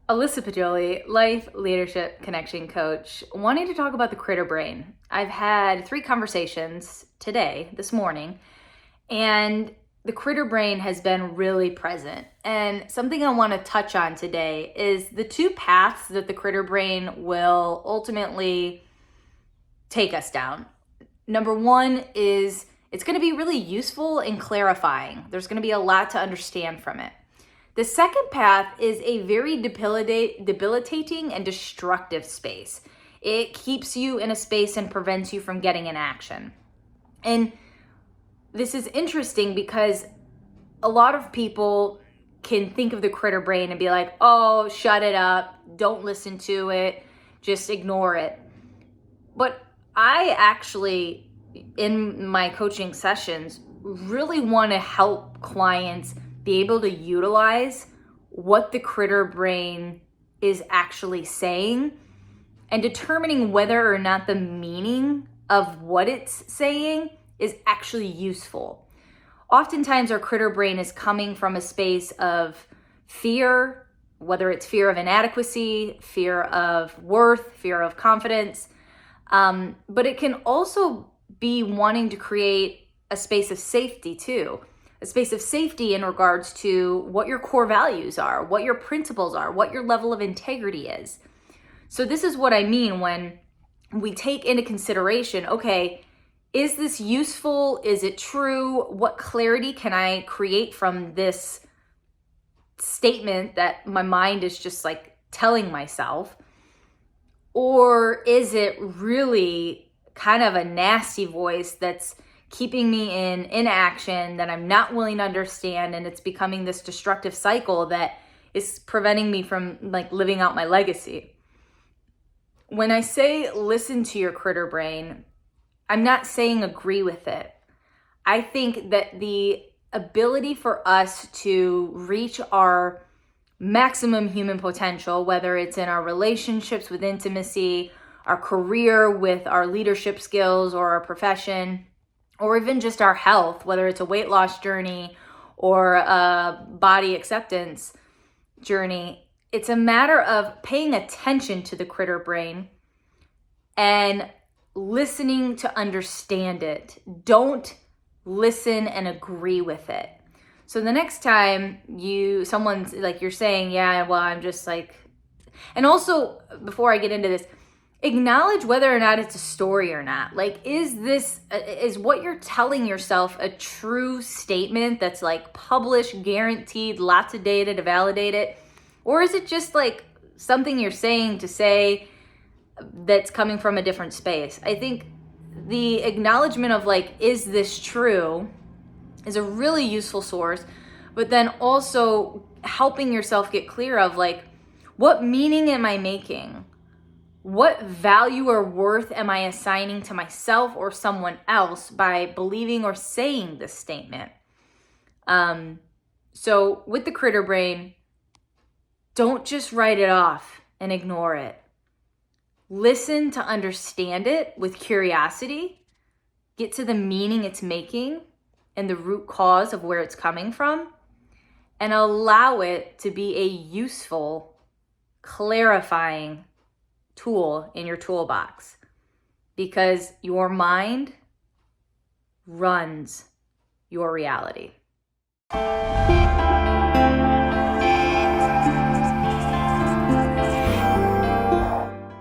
Alyssa Poggioli, life leadership connection coach, wanting to talk about the critter brain. I've had 3 conversations today, this morning, and the critter brain has been really present. And something I want to touch on today is the 2 paths that the critter brain will ultimately take us down. Number 1 is it's going to be really useful and clarifying. There's going to be a lot to understand from it. The second path is a very debilitating and destructive space. It keeps you in a space and prevents you from getting in action. And this is interesting because a lot of people can think of the critter brain and be like, oh, shut it up, don't listen to it, just ignore it. But I actually, in my coaching sessions, really want to help clients be able to utilize what the critter brain is actually saying and determining whether or not the meaning of what it's saying is actually useful. Oftentimes our critter brain is coming from a space of fear, whether it's fear of inadequacy, fear of worth, fear of confidence, but it can also be wanting to create a space of safety too. A space of safety in regards to what your core values are, what your principles are, what your level of integrity is. So this is what I mean when we take into consideration, okay, is this useful? Is it true? What clarity can I create from this statement that my mind is just like telling myself? Or is it really kind of a nasty voice that's keeping me in inaction that I'm not willing to understand, and it's becoming this destructive cycle that is preventing me from like living out my legacy? When I say listen to your critter brain, I'm not saying agree with it. I think that the ability for us to reach our maximum human potential, whether it's in our relationships with intimacy, our career with our leadership skills or our profession, or even just our health, whether it's a weight loss journey or a body acceptance journey, it's a matter of paying attention to the critter brain and listening to understand it. Don't listen and agree with it. So the next time someone's like, you're saying, yeah, well, I'm just like, and also before I get into this, acknowledge whether or not it's a story or not. Like, is what you're telling yourself a true statement that's like published, guaranteed, lots of data to validate it? Or is it just like something you're saying to say that's coming from a different space? I think the acknowledgement of like, is this true, is a really useful source, but then also helping yourself get clear of like, what meaning am I making? What value or worth am I assigning to myself or someone else by believing or saying this statement? So with the critter brain, don't just write it off and ignore it. Listen to understand it with curiosity, get to the meaning it's making and the root cause of where it's coming from, and allow it to be a useful, clarifying tool in your toolbox, because your mind runs your reality.